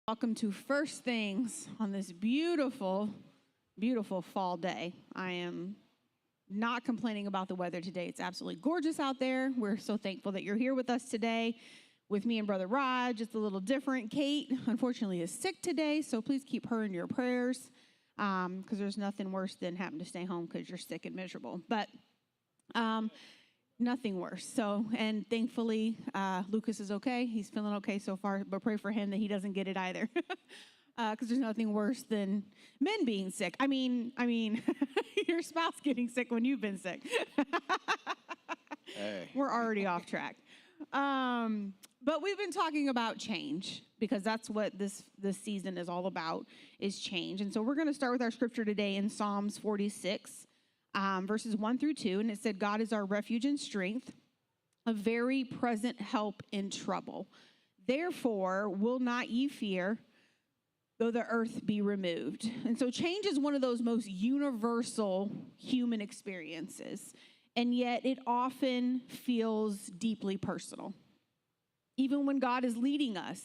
Welcome to First Things on this beautiful, beautiful fall day. I am not complaining about the weather today. It's absolutely gorgeous out there. We're so thankful that you're here with us today with me and Brother Raj. It's a little different. Kate, unfortunately, is sick today, so please keep her in your prayers because there's nothing worse than having to stay home because you're sick and miserable. But nothing worse. So, and thankfully, Lucas is okay. He's feeling okay so far, but pray for him that he doesn't get it either. Because there's nothing worse than men being sick. I mean, your spouse getting sick when you've been sick. Hey. We're already off track. But we've been talking about change because that's what this season is all about, is change. And so we're going to start with our scripture today in Psalms 46. Verses 1 through 2, and it said, God is our refuge and strength, a very present help in trouble. Therefore will not ye fear, though the earth be removed. And so change is one of those most universal human experiences, and yet it often feels deeply personal. Even when God is leading us,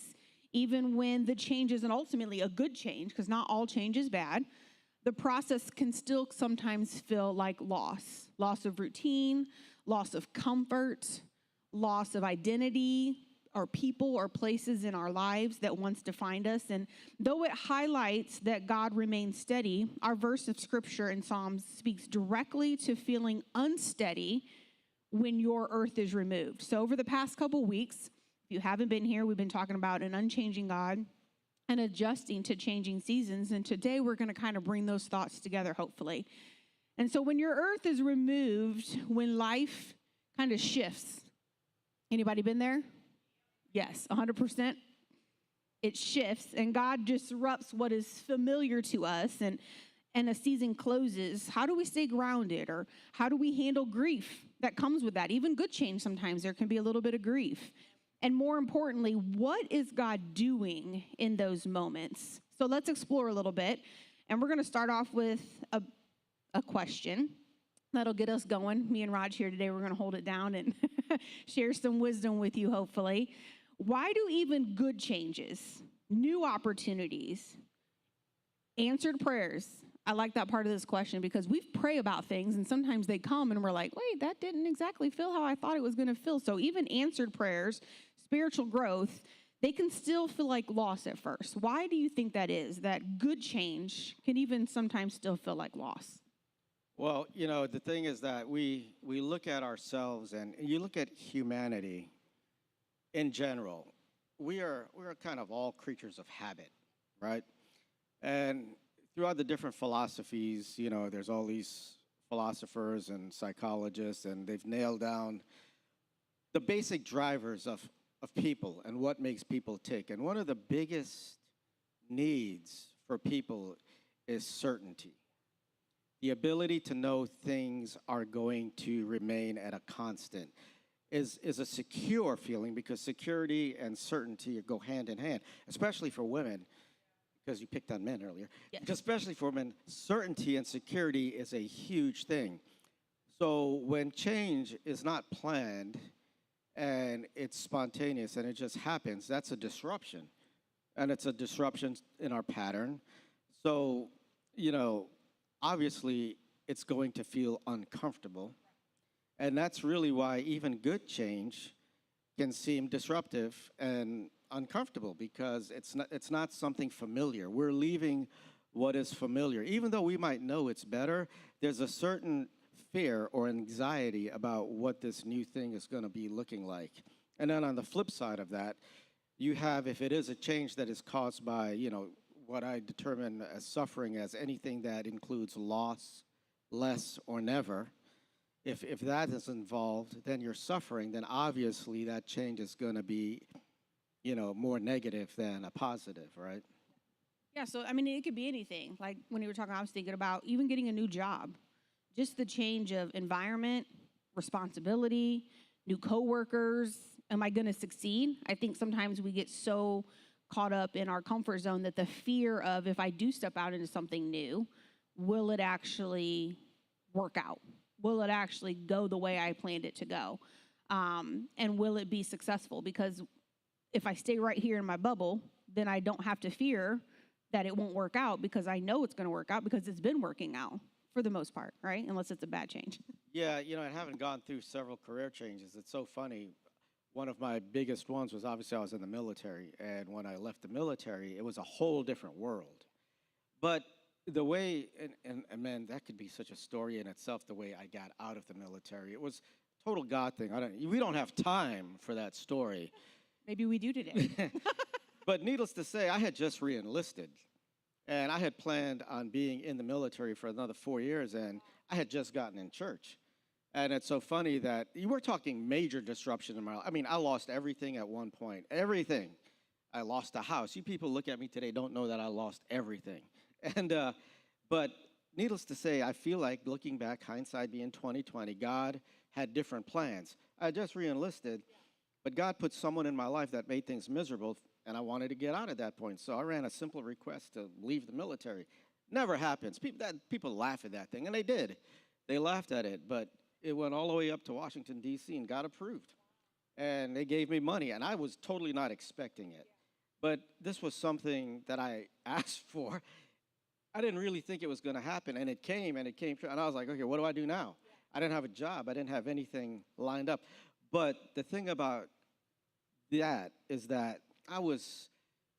even when the change isn't ultimately a good change, because not all change is bad, the process can still sometimes feel like loss of routine, loss of comfort, loss of identity, or people or places in our lives that once defined us. And though it highlights that God remains steady, our verse of scripture in Psalms speaks directly to feeling unsteady when your earth is removed. So over the past couple weeks, if you haven't been here, we've been talking about an unchanging God and adjusting to changing seasons. And today we're going to kind of bring those thoughts together, hopefully. And so when your earth is removed, when life kind of shifts, anybody been there? Yes, 100%. It shifts and God disrupts what is familiar to us and a season closes. How do we stay grounded, or how do we handle grief that comes with that? Even good change, sometimes there can be a little bit of grief. And more importantly, what is God doing in those moments? So let's explore a little bit. And we're going to start off with a question that'll get us going. Me and Raj here today, we're going to hold it down and share some wisdom with you, hopefully. Why do even good changes, new opportunities, answered prayers? I like that part of this question because we pray about things and sometimes they come and we're like, wait, that didn't exactly feel how I thought it was going to feel. So even answered prayers, spiritual growth, they can still feel like loss at first. Why do you think that is, that good change can even sometimes still feel like loss? Well, the thing is that we look at ourselves, and you look at humanity in general. We're kind of all creatures of habit, right? And throughout the different philosophies, there's all these philosophers and psychologists, and they've nailed down the basic drivers of people and what makes people tick. And one of the biggest needs for people is certainty. The ability to know things are going to remain at a constant is a secure feeling, because security and certainty go hand in hand, especially for women, because you picked on men earlier. Yes. Especially for women, certainty and security is a huge thing. So when change is not planned and it's spontaneous and it just happens, that's a disruption. And it's a disruption in our pattern. So, obviously it's going to feel uncomfortable. And that's really why even good change can seem disruptive and uncomfortable, because it's not something familiar. We're leaving what is familiar. Even though we might know it's better, there's a certain fear or anxiety about what this new thing is going to be looking like. And then on the flip side of that, you have, if it is a change that is caused by, what I determine as suffering as anything that includes loss, less or never, if that is involved, then you're suffering, then obviously that change is going to be, more negative than a positive, right? Yeah, so it could be anything. Like when you were talking, I was thinking about even getting a new job. Just the change of environment, responsibility, new coworkers. Am I going to succeed? I think sometimes we get so caught up in our comfort zone that the fear of, if I do step out into something new, will it actually work out? Will it actually go the way I planned it to go? And will it be successful? Because if I stay right here in my bubble, then I don't have to fear that it won't work out because I know it's going to work out because it's been working out for the most part, right? Unless it's a bad change. Yeah, and having gone through several career changes, it's so funny. One of my biggest ones was obviously I was in the military, and when I left the military, it was a whole different world. But the way, and man, that could be such a story in itself, the way I got out of the military. It was a total God thing. We don't have time for that story. Maybe we do today. But needless to say, I had just re-enlisted, and I had planned on being in the military for another 4 years, and I had just gotten in church. And it's so funny that you were talking major disruption in my life. I mean, I lost everything at one point. Everything. I lost a house. You people look at me today, don't know that I lost everything. And but needless to say, I feel like looking back, hindsight being 2020, God had different plans. I just re-enlisted, but God put someone in my life that made things miserable, and I wanted to get out at that point. So I ran a simple request to leave the military. Never happens. People laugh at that thing, and they did. They laughed at it, but it went all the way up to Washington, D.C., and got approved. And they gave me money, and I was totally not expecting it. But this was something that I asked for. I didn't really think it was going to happen, and it came true. And I was like, okay, what do I do now? I didn't have a job. I didn't have anything lined up. But the thing about that is that I was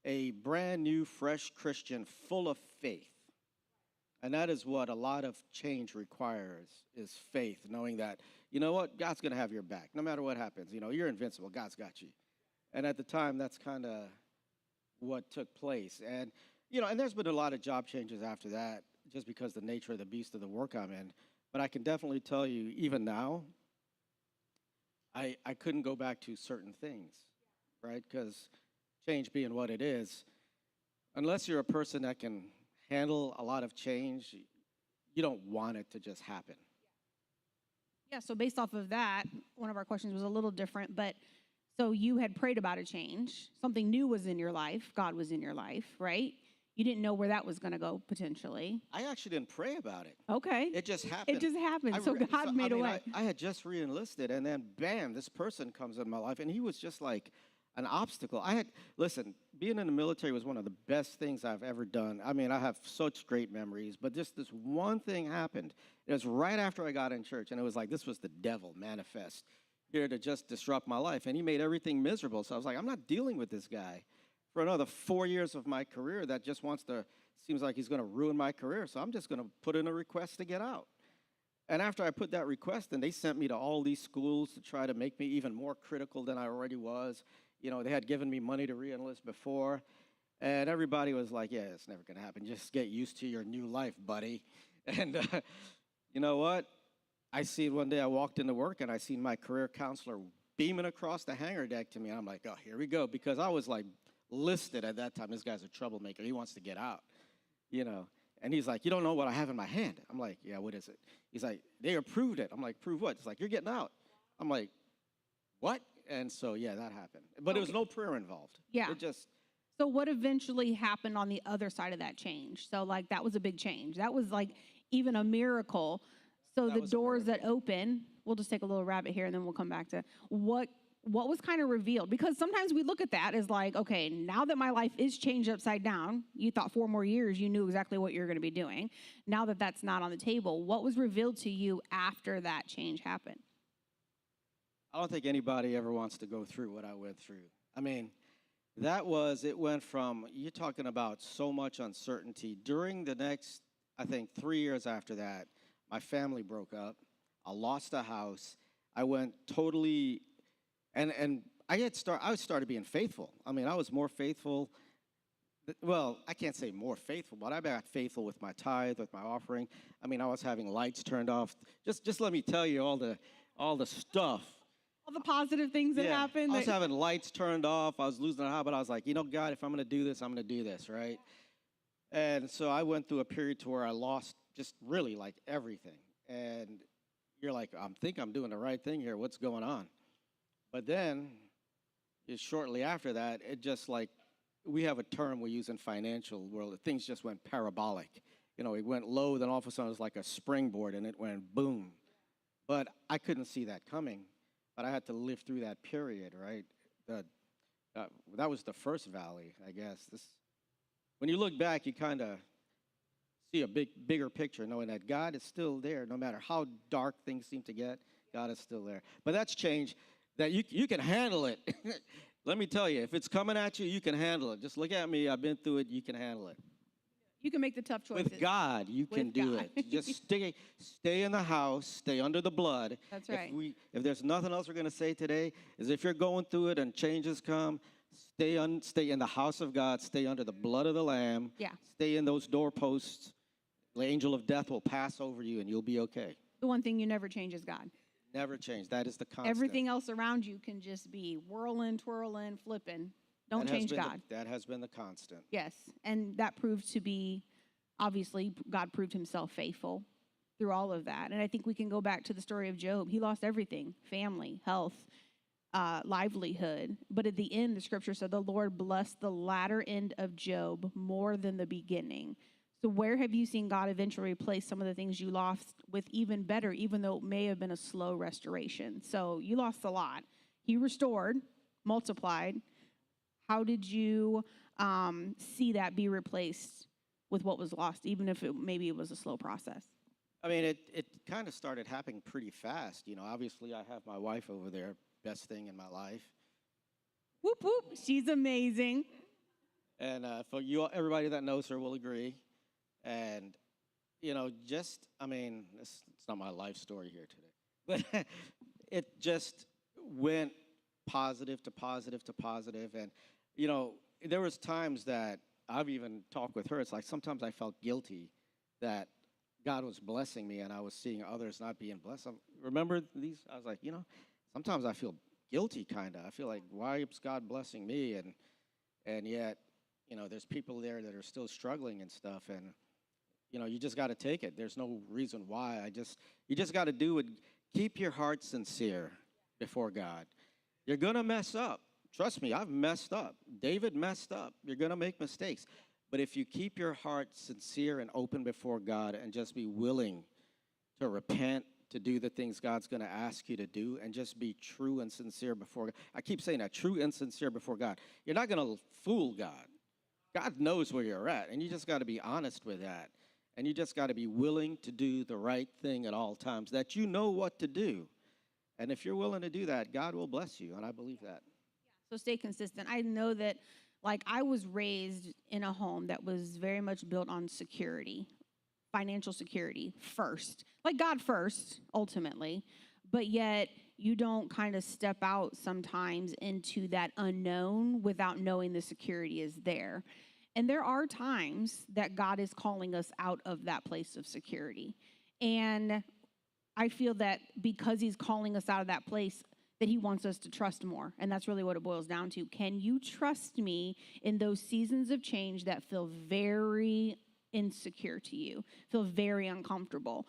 a brand new, fresh Christian full of faith. And that is what a lot of change requires, is faith, knowing that, you know what, God's going to have your back. No matter what happens, you're invincible. God's got you. And at the time, that's kind of what took place. And, and there's been a lot of job changes after that, just because the nature of the beast of the work I'm in. But I can definitely tell you, even now, I couldn't go back to certain things, right? Because change being what it is, unless you're a person that can handle a lot of change, you don't want it to just happen. Yeah, so based off of that, one of our questions was a little different, but so you had prayed about a change. Something new was in your life. God was in your life, right? You didn't know where that was going to go potentially. I actually didn't pray about it. Okay. It just happened. It just happened. So God made a way. I had just re-enlisted, and then bam, this person comes in my life, and he was just like an obstacle. Listen, being in the military was one of the best things I've ever done. I mean, I have such great memories, but just this one thing happened. It was right after I got in church, and it was like this was the devil manifest here to just disrupt my life, and he made everything miserable. So I was like, I'm not dealing with this guy for another 4 years of my career that just seems like he's going to ruin my career. So I'm just going to put in a request to get out. And after I put that request in, they sent me to all these schools to try to make me even more critical than I already was. They had given me money to re-enlist before, and everybody was like, yeah, it's never going to happen. Just get used to your new life, buddy. And you know what? One day I walked into work, and I seen my career counselor beaming across the hangar deck to me, and I'm like, oh, here we go, because I was like listed at that time. This guy's a troublemaker. He wants to get out, And he's like, you don't know what I have in my hand. I'm like, yeah, what is it? He's like, they approved it. I'm like, prove what? It's like, you're getting out. I'm like, what? And so, yeah, that happened. But okay. There was no prayer involved. Yeah. So what eventually happened on the other side of that change? So, like, that was a big change. That was, like, even a miracle. So the doors that open, we'll just take a little rabbit here, and then we'll come back to what was kind of revealed. Because sometimes we look at that as like, okay, now that my life is changed upside down, you thought 4 more years, you knew exactly what you're going to be doing. Now that that's not on the table, what was revealed to you after that change happened? I don't think anybody ever wants to go through what I went through. I mean, it went from, you're talking about so much uncertainty. During the next, I think, 3 years after that, my family broke up. I lost a house. I went totally, and I started being faithful. I mean, I was more faithful. Well, I can't say more faithful, but I got faithful with my tithe, with my offering. I mean, I was having lights turned off. Just let me tell you all the stuff. All the positive things that happened. I was having lights turned off. I was losing a house, but I was like, God, if I'm going to do this, I'm going to do this, right? And so I went through a period to where I lost just really like everything. And you're like, I think I'm doing the right thing here. What's going on? But then, shortly after that, it just like, we have a term we use in financial world. Things just went parabolic. It went low, then all of a sudden it was like a springboard, and it went boom. But I couldn't see that coming. But I had to live through that period, right? That was the first valley, I guess. When you look back, you kind of see a bigger picture, knowing that God is still there, no matter how dark things seem to get. God is still there. But that's changed. That you can handle it. Let me tell you, if it's coming at you, you can handle it. Just look at me. I've been through it. You can handle it. You can make the tough choices. With God, you can do God. it. Just stay in the house, stay under the blood. That's right. If there's nothing else we're going to say today, is if you're going through it and changes come, stay in the house of God, stay under the blood of the Lamb. Yeah. Stay in those doorposts. The angel of death will pass over you, and you'll be okay. The one thing you never change is God. Never change. That is the constant. Everything else around you can just be whirling, twirling, flipping. Don't change God. That has been the constant. Yes, and that proved to be, obviously, God proved himself faithful through all of that. And I think we can go back to the story of Job. He lost everything, family, health, livelihood. But at the end, the scripture said the Lord blessed the latter end of Job more than the beginning. So where have you seen God eventually replace some of the things you lost with even better, even though it may have been a slow restoration? So you lost a lot. He restored, multiplied. How did you see that be replaced with what was lost, even if maybe it was a slow process? I mean, it kind of started happening pretty fast. You know, obviously I have my wife over there, best thing in my life. Whoop, whoop. She's amazing. And for you, everybody that knows her will agree. And, you know, it's not my life story here today, but it just went positive to positive to positive. And, you know, there was times that I've even talked with her. It's like sometimes I felt guilty that God was blessing me and I was seeing others not being blessed. Remember these? I was like, you know, sometimes I feel guilty, kind of. I feel like, why is God blessing me? And yet, you know, there's people there that are still struggling and stuff. And, you know, you just got to take it. There's no reason why. You just got to do it. Keep your heart sincere before God. You're going to mess up. Trust me, I've messed up. David messed up. You're going to make mistakes. But if you keep your heart sincere and open before God and just be willing to repent, to do the things God's going to ask you to do, and just be true and sincere before God. I keep saying that, true and sincere before God. You're not going to fool God. God knows where you're at, and you just got to be honest with that. And you just got to be willing to do the right thing at all times, that you know what to do. And if you're willing to do that, God will bless you, and I believe that. So stay consistent. I know that, like, I was raised in a home that was very much built on security, financial security first, like God first, ultimately. But yet you don't kind of step out sometimes into that unknown without knowing the security is there. And there are times that God is calling us out of that place of security. And I feel that because he's calling us out of that place, that he wants us to trust more. And that's really what it boils down to. Can you trust me in those seasons of change that feel very insecure to you, feel very uncomfortable?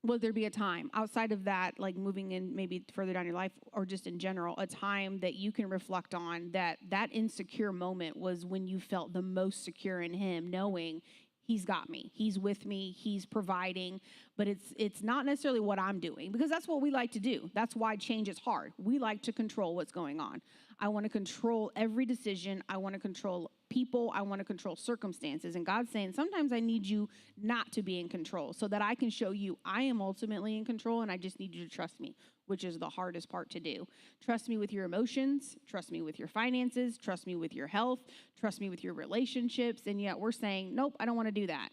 Will there be a time outside of that, like moving in maybe further down your life or just in general, a time that you can reflect on that insecure moment was when you felt the most secure in him, knowing he's got me, he's with me, he's providing, but it's not necessarily what I'm doing, because that's what we like to do. That's why change is hard. We like to control what's going on. I want to control every decision. I want to control people. I want to control circumstances. And God's saying, sometimes I need you not to be in control so that I can show you I am ultimately in control, and I just need you to trust me, which is the hardest part to do. Trust me with your emotions. Trust me with your finances. Trust me with your health. Trust me with your relationships. And yet we're saying, nope, I don't want to do that.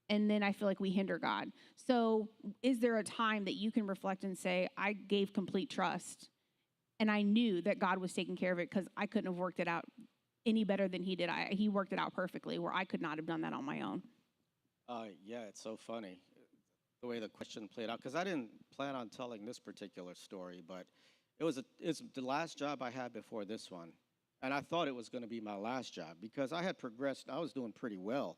And then I feel like we hinder God. So is there a time that you can reflect and say, I gave complete trust, and I knew that God was taking care of it because I couldn't have worked it out any better than he did? He worked it out perfectly, where I could not have done that on my own. Yeah, it's so funny the way the question played out, because I didn't plan on telling this particular story, but it's the last job I had before this one. And I thought it was going to be my last job because I had progressed. I was doing pretty well.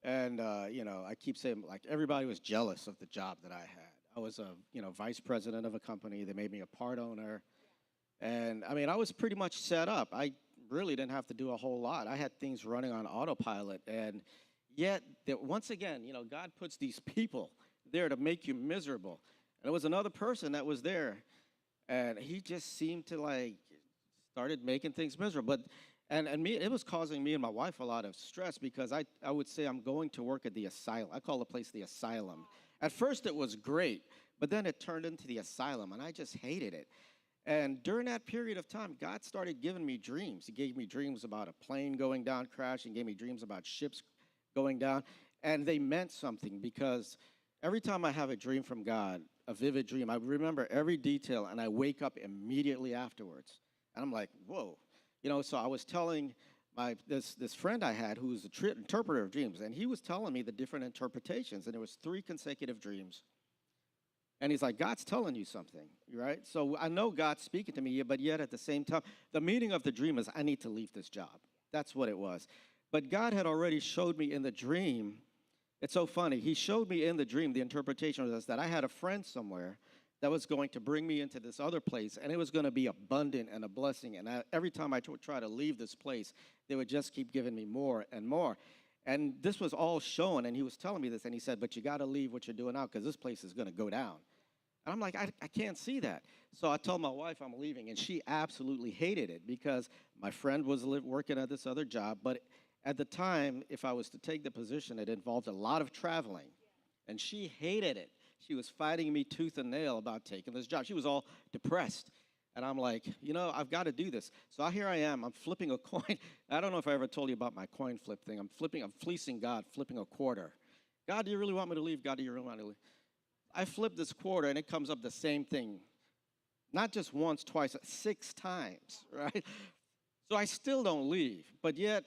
And, you know, I keep saying, like, everybody was jealous of the job that I had. I was a, vice president of a company. They made me a part owner. And, I mean, I was pretty much set up. I really didn't have to do a whole lot. I had things running on autopilot. And yet, once again, God puts these people there to make you miserable. And there was another person that was there, and he just seemed to, like, started making things miserable. But and me, it was causing me and my wife a lot of stress because I would say I'm going to work at the asylum. I call the place the asylum. At first it was great, but then it turned into the asylum, and I just hated it. And during that period of time, God started giving me dreams. He gave me dreams about a plane going down, crashing, gave me dreams about ships going down, and they meant something because every time I have a dream from God, a vivid dream, I remember every detail, and I wake up immediately afterwards. And I'm like, whoa. So I was telling this friend I had who was an interpreter of dreams, and he was telling me the different interpretations, and there was 3 consecutive dreams. And he's like, God's telling you something, right? So I know God's speaking to me, but yet at the same time, the meaning of the dream is I need to leave this job. That's what it was. But God had already showed me in the dream. It's so funny. He showed me in the dream, the interpretation was that I had a friend somewhere that was going to bring me into this other place, and it was going to be abundant and a blessing. And every time I would try to leave this place, they would just keep giving me more and more. And this was all shown, and he was telling me this, and he said, but you got to leave what you're doing now because this place is going to go down. And I'm like, I can't see that. So I told my wife I'm leaving, and she absolutely hated it because my friend was working at this other job. But at the time, if I was to take the position, it involved a lot of traveling, and she hated it. She was fighting me tooth and nail about taking this job. She was all depressed. And I'm like, I've got to do this. So here I am. I'm flipping a coin. I don't know if I ever told you about my coin flip thing. I'm fleecing God, flipping a quarter. God, do you really want me to leave? God, do you really want me to leave? I flip this quarter, and it comes up the same thing. Not just once, twice, 6 times, right? So I still don't leave. But yet,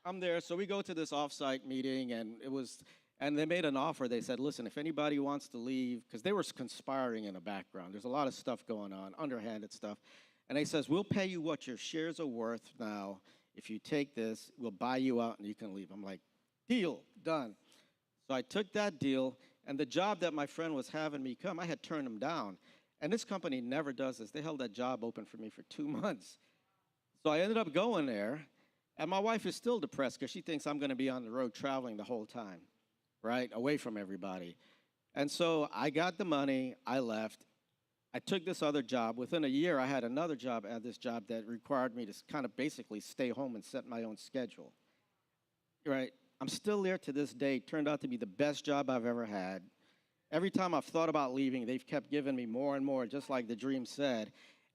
I'm there. So we go to this offsite meeting, and they made an offer. They said, listen, if anybody wants to leave, because they were conspiring in the background. There's a lot of stuff going on, underhanded stuff. And they says, we'll pay you what your shares are worth now. If you take this, we'll buy you out and you can leave. I'm like, deal, done. So I took that deal, and the job that my friend was having me come, I had turned him down. And this company never does this. They held that job open for me for 2 months. So I ended up going there, and my wife is still depressed because she thinks I'm going to be on the road traveling the whole time. Right, away from everybody. And so I got the money, I left. I took this other job. Within a year, I had another job at this job that required me to kind of basically stay home and set my own schedule. Right, I'm still there to this day. Turned out to be the best job I've ever had. Every time I've thought about leaving, they've kept giving me more and more, just like the dream said.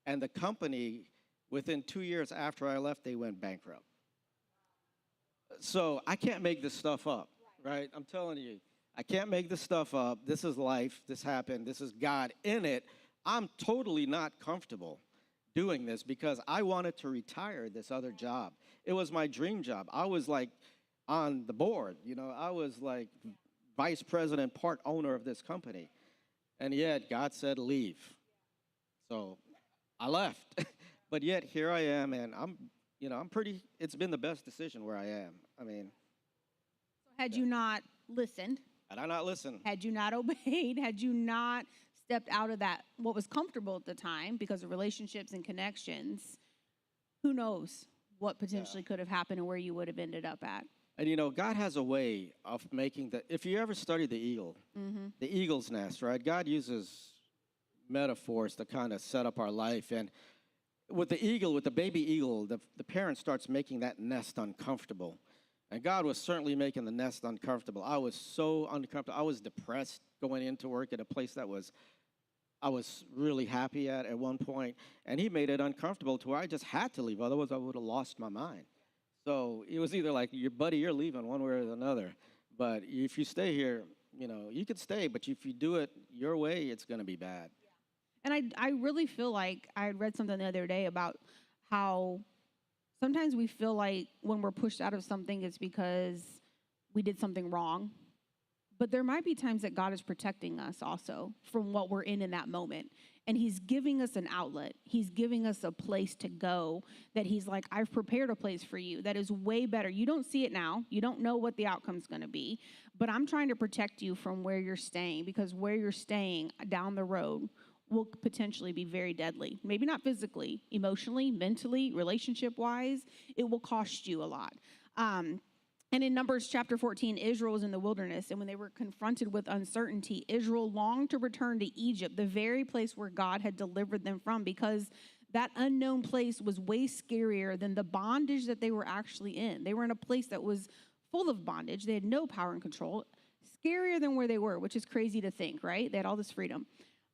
And the company, within 2 years after I left, they went bankrupt. So I can't make this stuff up. Right? I'm telling you, I can't make this stuff up. This is life. This happened. This is God in it. I'm totally not comfortable doing this because I wanted to retire this other job. It was my dream job. I was like on the board. I was like vice president, part owner of this company. And yet God said, leave. So I left. But yet here I am, and it's been the best decision where I am. I mean, had you not listened, had I not listened, had you not obeyed, had you not stepped out of that, what was comfortable at the time because of relationships and connections, who knows what potentially could have happened and where you would have ended up at. And God has a way of making if you ever study the eagle, the eagle's nest, right? God uses metaphors to kind of set up our life. And with the eagle, with the baby eagle, the parent starts making that nest uncomfortable. And God was certainly making the nest uncomfortable. I was so uncomfortable. I was depressed going into work at a place that I was really happy at one point. And he made it uncomfortable to where I just had to leave. Otherwise, I would have lost my mind. So it was either like, buddy, you're leaving one way or another. But if you stay here, you could stay. But if you do it your way, it's going to be bad. And I really feel like I had read something the other day about how sometimes we feel like when we're pushed out of something, it's because we did something wrong. But there might be times that God is protecting us also from what we're in that moment. And he's giving us an outlet. He's giving us a place to go that he's like, I've prepared a place for you that is way better. You don't see it now. You don't know what the outcome's going to be. But I'm trying to protect you from where you're staying, because where you're staying down the road will potentially be very deadly. Maybe not physically, emotionally, mentally, relationship-wise. It will cost you a lot. And in Numbers chapter 14, Israel was in the wilderness, and when they were confronted with uncertainty, Israel longed to return to Egypt, the very place where God had delivered them from, because that unknown place was way scarier than the bondage that they were actually in. They were in a place that was full of bondage. They had no power and control, scarier than where they were, which is crazy to think, right? They had all this freedom.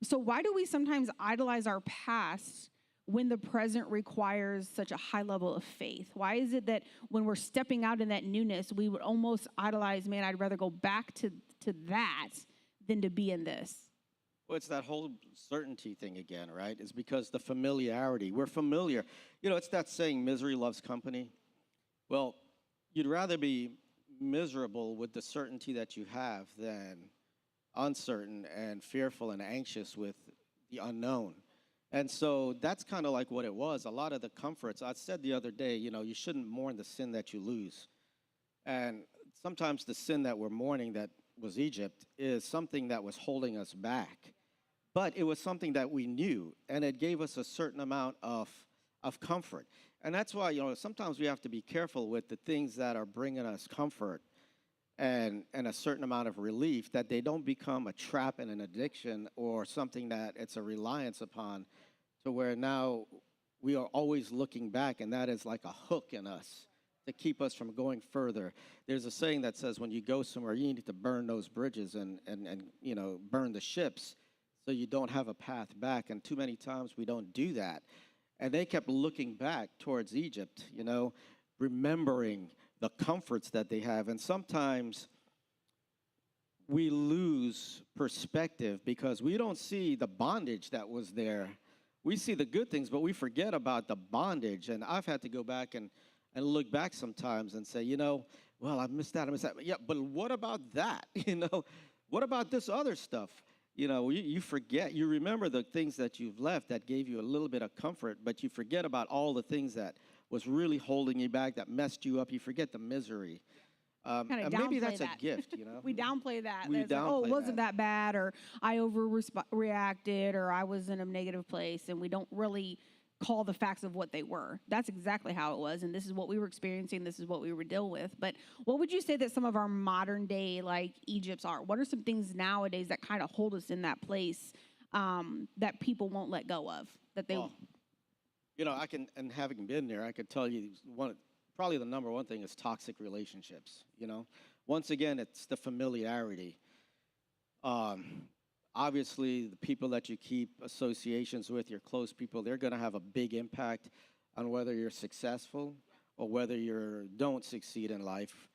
So why do we sometimes idolize our past when the present requires such a high level of faith? Why is it that when we're stepping out in that newness, we would almost idolize, man, I'd rather go back to that than to be in this? Well, it's that whole certainty thing again, right? It's because the familiarity. We're familiar. You know, it's that saying, misery loves company. Well, you'd rather be miserable with the certainty that you have than uncertain and fearful and anxious with the unknown. And so that's kind of like what it was. A lot of the comforts, I said the other day, you know, you shouldn't mourn the sin that you lose. And sometimes the sin that we're mourning that was Egypt is something that was holding us back. But it was something that we knew, and it gave us a certain amount of comfort. And that's why, you know, sometimes we have to be careful with the things that are bringing us comfort and a certain amount of relief, that they don't become a trap and an addiction or something that it's a reliance upon, to where now we are always looking back, and that is like a hook in us to keep us from going further. There's a saying that says when you go somewhere, you need to burn those bridges and you know, burn the ships so you don't have a path back. And too many times we don't do that. And they kept looking back towards Egypt, you know, remembering the comforts that they have. And sometimes we lose perspective because we don't see the bondage that was there. We see the good things, but we forget about the bondage. And I've had to go back and look back sometimes and say, you know, well, I missed that. Yeah, but what about that? You know, what about this other stuff? You know, you forget. You remember the things that you've left that gave you a little bit of comfort, but you forget about all the things that was really holding you back, that messed you up. You forget the misery. Kind of And maybe that's that. a gift, you know? We downplay that. We It's like, oh, it downplay wasn't that. that bad, or I overreacted, or I was in a negative place, and we don't really call the facts of what they were. That's exactly how it was, and this is what we were experiencing. This is what we were dealing with. But what would you say that some of our modern day, like, Egypts are? What are some things nowadays that kind of hold us in that place that people won't let go of? That they, Well, you know, I can, and having been there, I could tell you probably the number one thing is toxic relationships, you know? Once again, it's the familiarity. Obviously, the people that you keep associations with, your close people, they're going to have a big impact on whether you're successful or whether you don't succeed in life,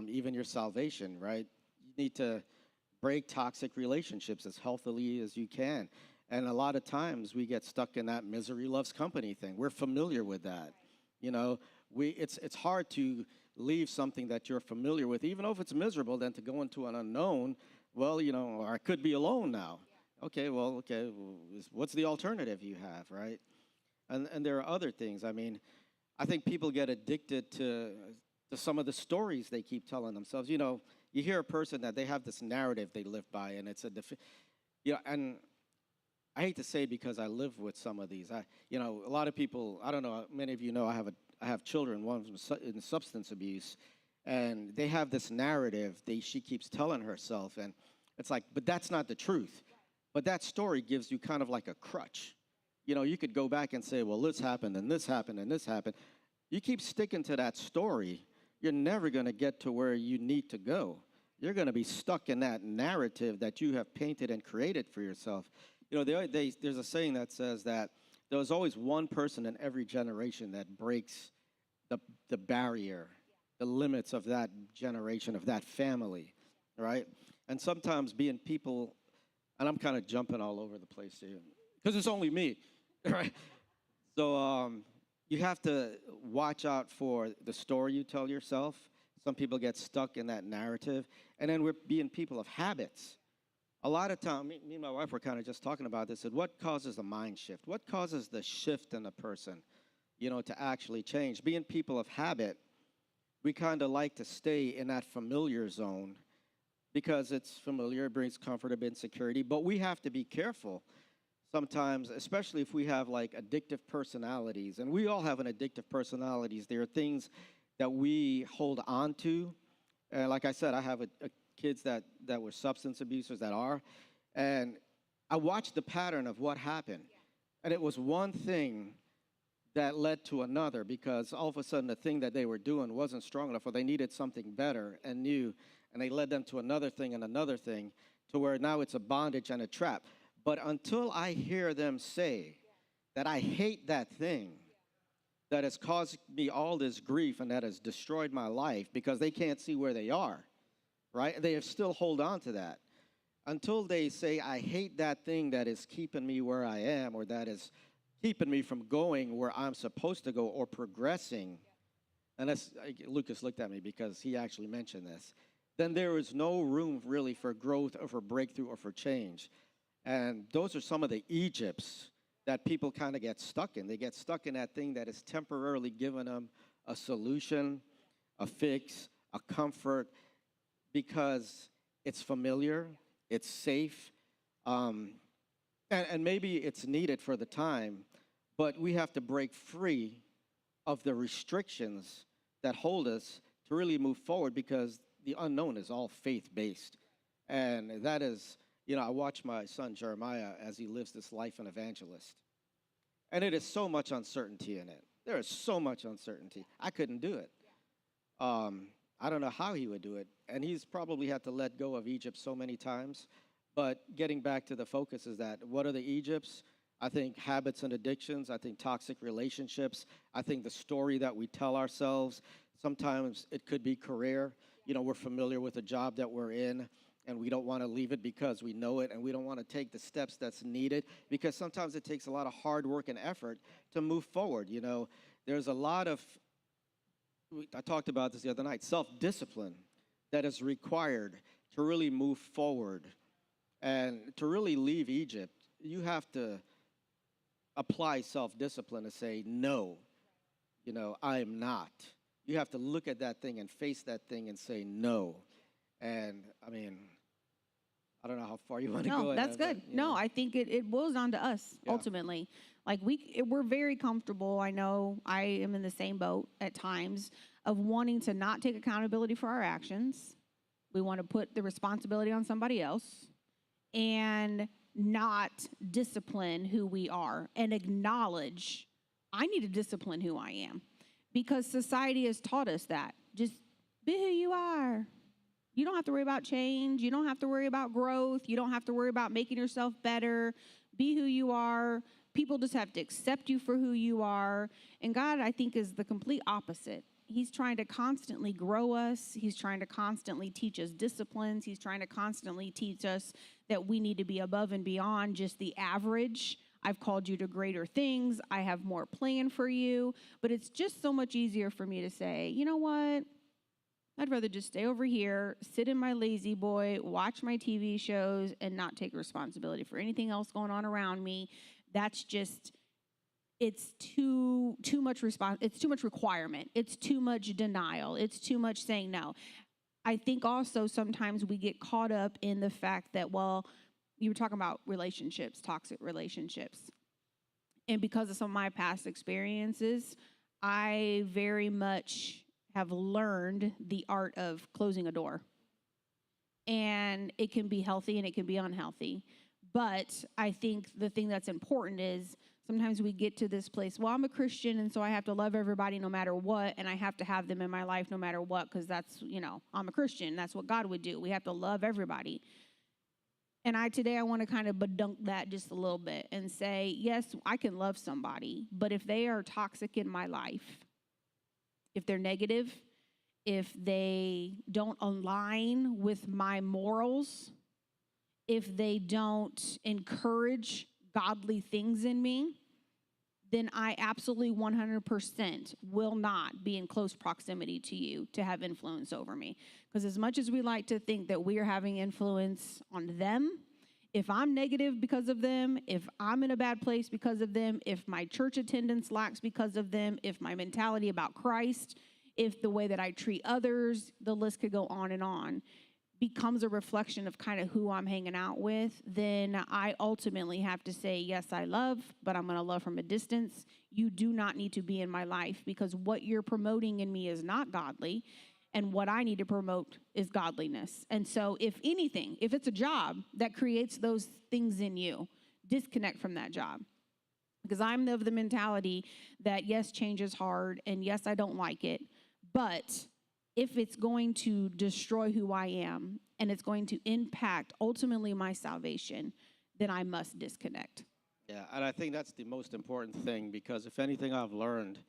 even your salvation, right? You need to break toxic relationships as healthily as you can. And a lot of times we get stuck in that misery loves company thing. We're familiar with that. You know, it's hard to leave something that you're familiar with, even though if it's miserable, than to go into an unknown. Well, you know, or I could be alone now. Okay, well, what's the alternative you have, right? And there are other things. I mean, I think people get addicted to some of the stories they keep telling themselves. You know, you hear a person that they have this narrative they live by, and it's you know, and I hate to say it because I live with some of these. You know, a lot of people, I don't know, many of you know I have children, one in substance abuse, and they have this narrative she keeps telling herself, and it's like, but that's not the truth. But that story gives you kind of like a crutch. You know, you could go back and say, well, this happened, and this happened, and this happened. You keep sticking to that story, you're never going to get to where you need to go. You're going to be stuck in that narrative that you have painted and created for yourself. You know, there's a saying that says that there's always one person in every generation that breaks the barrier, the limits of that generation, of that family, right? And sometimes being people, and I'm kind of jumping all over the place here, because it's only me, right? So you have to watch out for the story you tell yourself. Some people get stuck in that narrative. And then we're being people of habits. A lot of time, me and my wife were kind of just talking about this, and what causes the mind shift? What causes the shift in a person, you know, to actually change? Being people of habit, we kind of like to stay in that familiar zone because it's familiar, it brings comfort, it brings security, but we have to be careful sometimes, especially if we have like addictive personalities, and we all have an addictive personalities. There are things that we hold on to. Like I said, I have kids that were substance abusers that are, and I watched the pattern of what happened. And it was one thing that led to another, because all of a sudden the thing that they were doing wasn't strong enough, or they needed something better and new, and they led them to another thing and another thing, to where now it's a bondage and a trap. But until I hear them say that I hate that thing that has caused me all this grief and that has destroyed my life, because they can't see where they are, right? They have still hold on to that. Until they say, I hate that thing that is keeping me where I am, or that is keeping me from going where I'm supposed to go or progressing. And that's, Lucas looked at me because he actually mentioned this. Then there is no room really for growth or for breakthrough or for change. And those are some of the Egypts that people kind of get stuck in. They get stuck in that thing that is temporarily giving them a solution, a fix, a comfort, because it's familiar, it's safe, and maybe it's needed for the time, but we have to break free of the restrictions that hold us to really move forward, because the unknown is all faith-based. And that is, I watch my son Jeremiah as he lives this life an evangelist. And it is so much uncertainty in it. There is so much uncertainty. I couldn't do it. I don't know how he would do it. And he's probably had to let go of Egypt so many times. But getting back to the focus is that, what are the Egypts? I think habits and addictions. I think toxic relationships. I think the story that we tell ourselves. Sometimes it could be career. We're familiar with the job that we're in, and we don't want to leave it because we know it, and we don't want to take the steps that's needed, because sometimes it takes a lot of hard work and effort to move forward. There's a lot of, I talked about this the other night, self-discipline that is required to really move forward. And to really leave Egypt, you have to apply self-discipline to say, no, I am not. You have to look at that thing and face that thing and say no. And, I don't know how far you want to go. No, that's good. No, I think it boils down to us, ultimately. Like, we're very comfortable. I know I am in the same boat at times of wanting to not take accountability for our actions. We want to put the responsibility on somebody else and not discipline who we are and acknowledge, I need to discipline who I am, because society has taught us that. Just be who you are. You don't have to worry about change. You don't have to worry about growth. You don't have to worry about making yourself better. Be who you are. People just have to accept you for who you are. And God, I think, is the complete opposite. He's trying to constantly grow us. He's trying to constantly teach us disciplines. He's trying to constantly teach us that we need to be above and beyond just the average. I've called you to greater things. I have more planned for you. But it's just so much easier for me to say, you know what? I'd rather just stay over here, sit in my lazy boy, watch my TV shows, and not take responsibility for anything else going on around me. That's just, it's too much it's too much requirement. It's too much denial. It's too much saying no. I think also sometimes we get caught up in the fact that, well, you were talking about relationships, toxic relationships. And because of some of my past experiences, I very much have learned the art of closing a door. And it can be healthy and it can be unhealthy. But I think the thing that's important is sometimes we get to this place, well, I'm a Christian, and so I have to love everybody no matter what, and I have to have them in my life no matter what, because that's, I'm a Christian. That's what God would do. We have to love everybody. And today I want to kind of bedunk that just a little bit and say, yes, I can love somebody, but if they are toxic in my life, if they're negative, if they don't align with my morals, if they don't encourage godly things in me, then I absolutely 100% will not be in close proximity to you to have influence over me. Because as much as we like to think that we are having influence on them, if I'm negative because of them, if I'm in a bad place because of them, if my church attendance lacks because of them, if my mentality about Christ, if the way that I treat others, the list could go on, becomes a reflection of kind of who I'm hanging out with, then I ultimately have to say, yes, I love, but I'm going to love from a distance. You do not need to be in my life, because what you're promoting in me is not godly, and what I need to promote is godliness. And so if anything, if it's a job that creates those things in you, disconnect from that job. because I'm of the mentality that, yes, change is hard, and yes, I don't like it, but if it's going to destroy who I am and it's going to impact ultimately my salvation, then I must disconnect. Yeah, and I think that's the most important thing, because if anything I've learned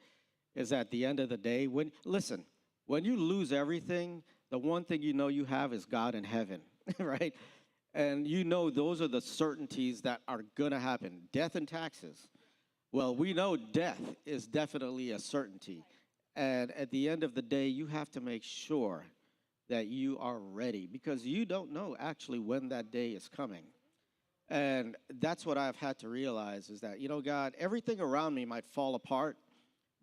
is at the end of the day, when you lose everything, the one thing you know you have is God in heaven, right? And you know those are the certainties that are going to happen. Death and taxes. Well, we know death is definitely a certainty. And at the end of the day, you have to make sure that you are ready, because you don't know actually when that day is coming. And that's what I've had to realize is that, God, everything around me might fall apart,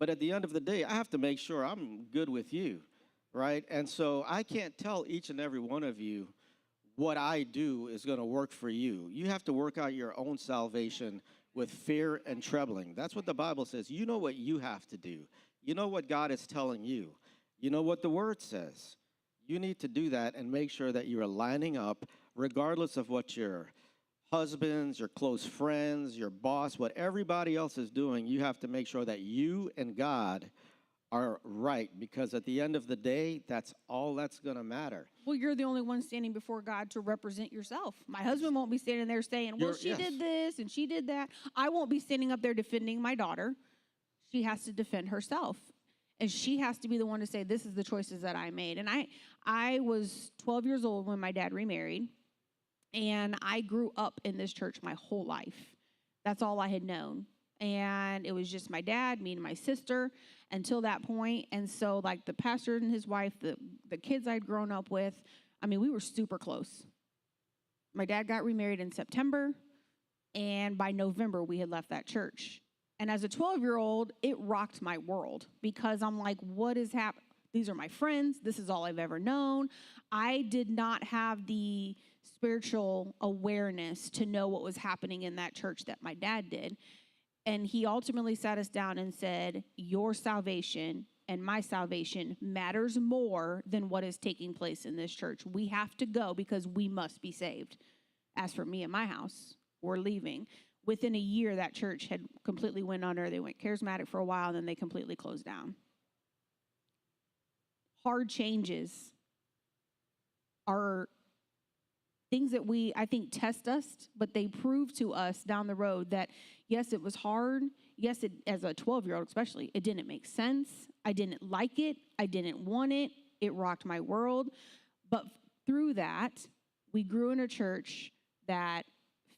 but at the end of the day, I have to make sure I'm good with you, right? And so I can't tell each and every one of you what I do is going to work for you. You have to work out your own salvation with fear and trembling. That's what the Bible says. You know what you have to do. You know what God is telling you. You know what the Word says. You need to do that and make sure that you are lining up, regardless of what your husbands, your close friends, your boss, what everybody else is doing. You have to make sure that you and God are right, because at the end of the day, that's all that's going to matter. Well, you're the only one standing before God to represent yourself. My husband won't be standing there saying, well, she did this and she did that. I won't be standing up there defending my daughter. She has to defend herself. And she has to be the one to say, this is the choices that I made. And I was 12 years old when my dad remarried. And I grew up in this church my whole life. That's all I had known. And it was just my dad, me and my sister until that point. And so, like, the pastor and his wife, the kids I'd grown up with, I mean, we were super close. My dad got remarried in September, and by November, we had left that church. And as a 12-year-old, it rocked my world, because I'm like, what is happening? These are my friends. This is all I've ever known. I did not have the spiritual awareness to know what was happening in that church that my dad did. And he ultimately sat us down and said, your salvation and my salvation matters more than what is taking place in this church. We have to go because we must be saved. As for me and my house, we're leaving. Within a year, that church had completely went under. They went charismatic for a while, and then they completely closed down. Hard changes are things that I think, test us, but they prove to us down the road that, yes, it was hard. Yes, as a 12-year-old especially, it didn't make sense. I didn't like it. I didn't want it. It rocked my world. But through that, we grew in a church that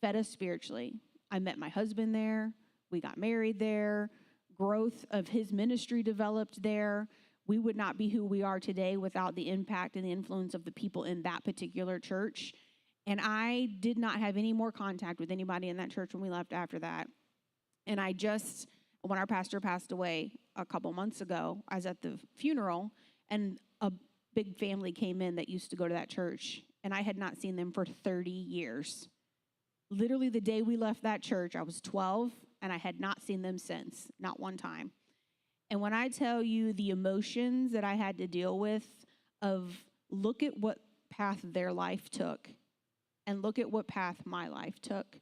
fed us spiritually. I met my husband there. We got married there. Growth of his ministry developed there. We would not be who we are today without the impact and the influence of the people in that particular church. And I did not have any more contact with anybody in that church when we left after that. And when our pastor passed away a couple months ago, I was at the funeral, and a big family came in that used to go to that church, and I had not seen them for 30 years. Literally the day we left that church, I was 12, and I had not seen them since, not one time. And when I tell you the emotions that I had to deal with of look at what path their life took and look at what path my life took,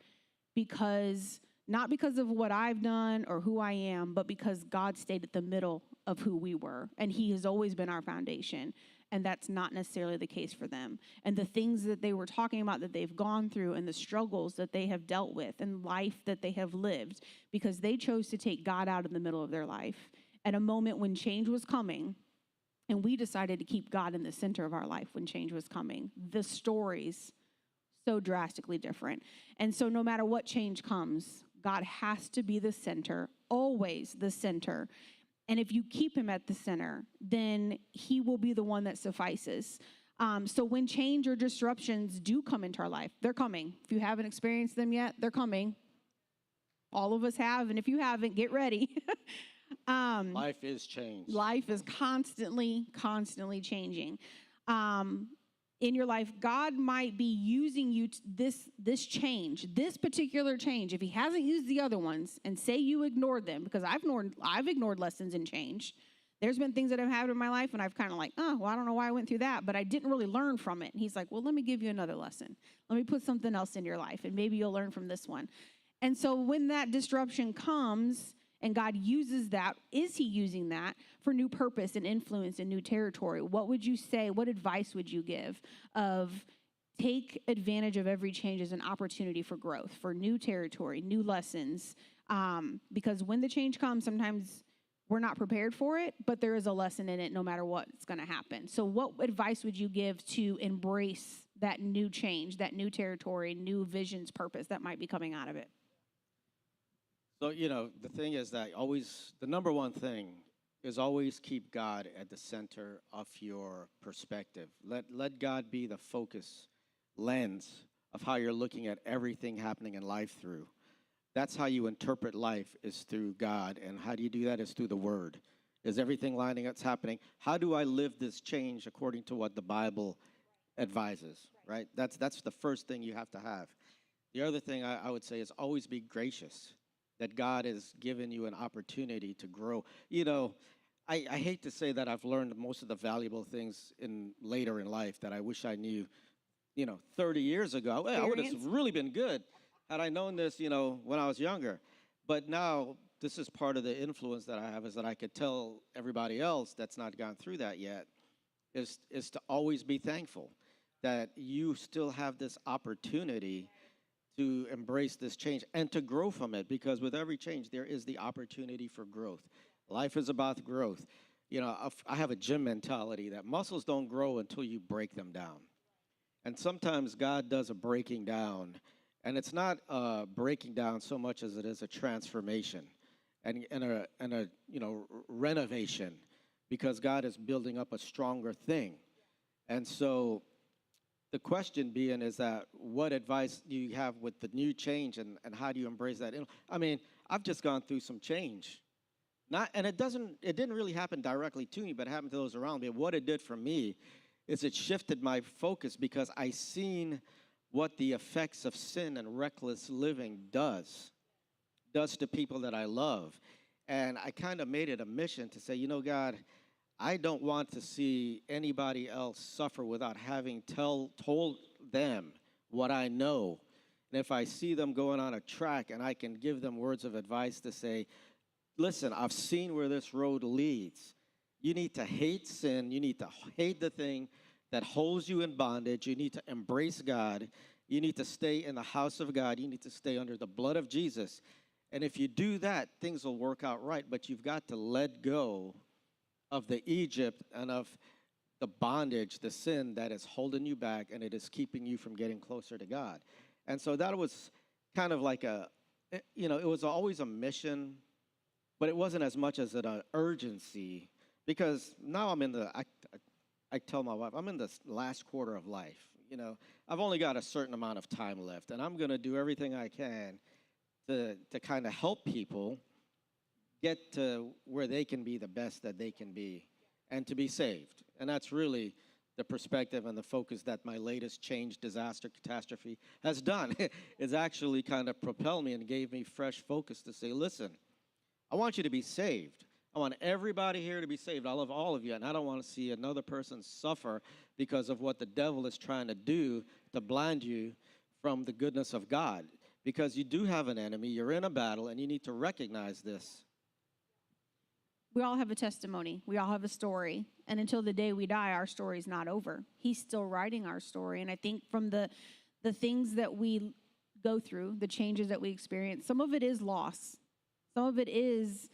not because of what I've done or who I am, but because God stayed at the middle of who we were, and he has always been our foundation. And that's not necessarily the case for them. And the things that they were talking about that they've gone through and the struggles that they have dealt with and life that they have lived, because they chose to take God out in the middle of their life at a moment when change was coming. And we decided to keep God in the center of our life when change was coming. The stories, so drastically different. And so no matter what change comes, God has to be the center, always the center. And if you keep him at the center, then he will be the one that suffices. So when change or disruptions do come into our life, they're coming. If you haven't experienced them yet, they're coming. All of us have, and if you haven't, get ready. Life is changed. Life is constantly changing. In your life, God might be using you this change, this particular change. If he hasn't used the other ones, and say you ignored them, because I've ignored lessons in change. There's been things that have happened in my life, and I've kind of like, oh, well, I don't know why I went through that, but I didn't really learn from it. And he's like, well, let me give you another lesson. Let me put something else in your life, and maybe you'll learn from this one. And so when that disruption comes and God uses that, is he using that for new purpose and influence and new territory? What would you say? What advice would you give of take advantage of every change as an opportunity for growth, for new territory, new lessons? Because when the change comes, sometimes we're not prepared for it, but there is a lesson in it no matter what's going to happen. So what advice would you give to embrace that new change, that new territory, new visions, purpose that might be coming out of it? So, the thing is that the number one thing is always keep God at the center of your perspective. Let God be the focus lens of how you're looking at everything happening in life through. That's how you interpret life, is through God. And how do you do that? Is through the Word. Is everything lining up's happening? How do I live this change according to what the Bible advises, right? That's the first thing you have to have. The other thing I would say is always be gracious, that God has given you an opportunity to grow. I hate to say that I've learned most of the valuable things later in life that I wish I knew, 30 years ago. Well, I would have really been good had I known this, when I was younger. But now this is part of the influence that I have, is that I could tell everybody else that's not gone through that yet, is to always be thankful that you still have this opportunity to embrace this change and to grow from it, because with every change, there is the opportunity for growth. Life is about growth. I have a gym mentality that muscles don't grow until you break them down. And sometimes God does a breaking down, and it's not breaking down so much as it is a transformation and a renovation, because God is building up a stronger thing. And so the question being is that what advice do you have with the new change, and how do you embrace that? I mean, I've just gone through some change. It didn't really happen directly to me, but it happened to those around me. What it did for me is it shifted my focus, because I seen what the effects of sin and reckless living does to people that I love. And I kind of made it a mission to say, God, I don't want to see anybody else suffer without having told them what I know. And if I see them going on a track and I can give them words of advice to say, listen, I've seen where this road leads. You need to hate sin. You need to hate the thing that holds you in bondage. You need to embrace God. You need to stay in the house of God. You need to stay under the blood of Jesus. And if you do that, things will work out right. But you've got to let go of the Egypt and of the bondage, the sin that is holding you back, and it is keeping you from getting closer to God. And so that was kind of like it was always a mission, but it wasn't as much as an urgency, because now I tell my wife, I'm in the last quarter of life. I've only got a certain amount of time left, and I'm going to do everything I can to kind of help people get to where they can be the best that they can be and to be saved. And that's really the perspective and the focus that my latest change, disaster, catastrophe has done. It's actually kind of propelled me and gave me fresh focus to say, listen, I want you to be saved. I want everybody here to be saved. I love all of you, and I don't want to see another person suffer because of what the devil is trying to do to blind you from the goodness of God. Because you do have an enemy, you're in a battle, and you need to recognize this. We all have a testimony. We all have a story. And until the day we die, our story is not over. He's still writing our story. And I think from the things that we go through, the changes that we experience, some of it is loss. Some of it is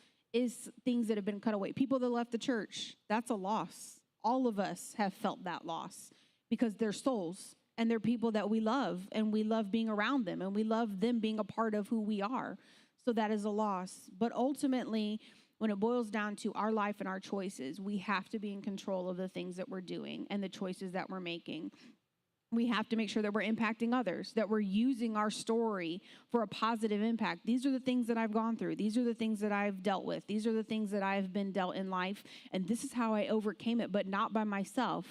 things that have been cut away. People that left the church, that's a loss. All of us have felt that loss because they're souls and they're people that we love, and we love being around them, and we love them being a part of who we are. So that is a loss. But ultimately, when it boils down to our life and our choices, we have to be in control of the things that we're doing and the choices that we're making. We have to make sure that we're impacting others, that we're using our story for a positive impact. These are the things that I've gone through. These are the things that I've dealt with. These are the things that I've been dealt in life. And this is how I overcame it, but not by myself.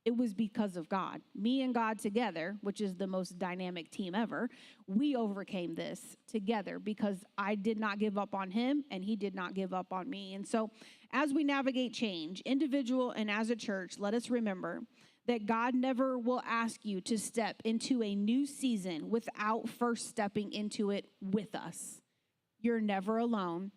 It was because of God. Me and God together, which is the most dynamic team ever, we overcame this together because I did not give up on him and he did not give up on me. And so as we navigate change, individual and as a church, let us remember that God never will ask you to step into a new season without first stepping into it with us. You're never alone.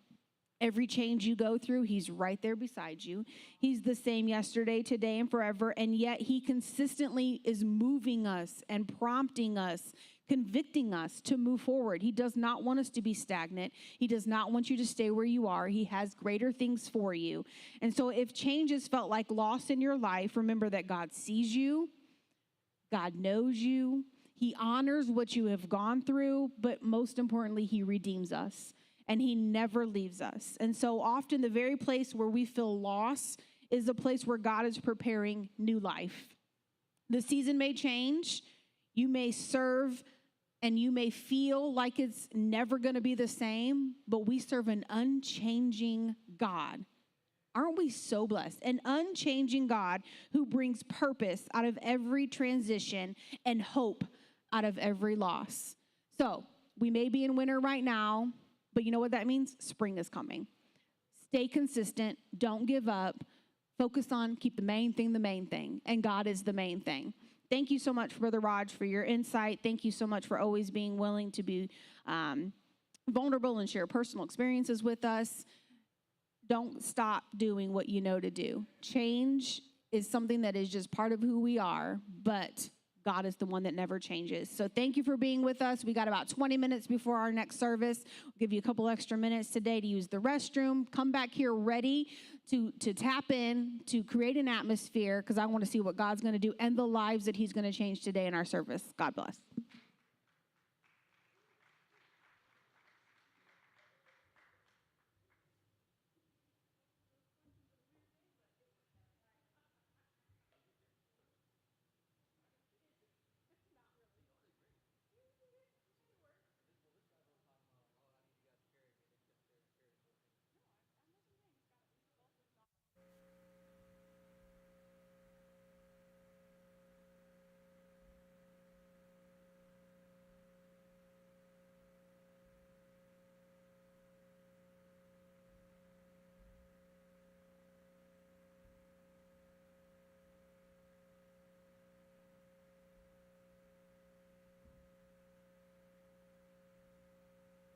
Every change you go through, he's right there beside you. He's the same yesterday, today, and forever. And yet he consistently is moving us and prompting us, convicting us to move forward. He does not want us to be stagnant. He does not want you to stay where you are. He has greater things for you. And so if change has felt like loss in your life, remember that God sees you. God knows you. He honors what you have gone through, but most importantly, he redeems us. And he never leaves us. And so often the very place where we feel loss is the place where God is preparing new life. The season may change. You may serve and you may feel like it's never going to be the same, but we serve an unchanging God. Aren't we so blessed? An unchanging God who brings purpose out of every transition and hope out of every loss. So we may be in winter right now, but you know what that means? Spring is coming. Stay consistent. Don't give up. Focus on, keep the main thing, and God is the main thing. Thank you so much, Brother Raj, for your insight. Thank you so much for always being willing to be vulnerable and share personal experiences with us. Don't stop doing what you know to do. Change is something that is just part of who we are, but God is the one that never changes. So thank you for being with us. We got about 20 minutes before our next service. We'll give you a couple extra minutes today to use the restroom. Come back here ready to tap in, to create an atmosphere, because I want to see what God's going to do and the lives that he's going to change today in our service. God bless.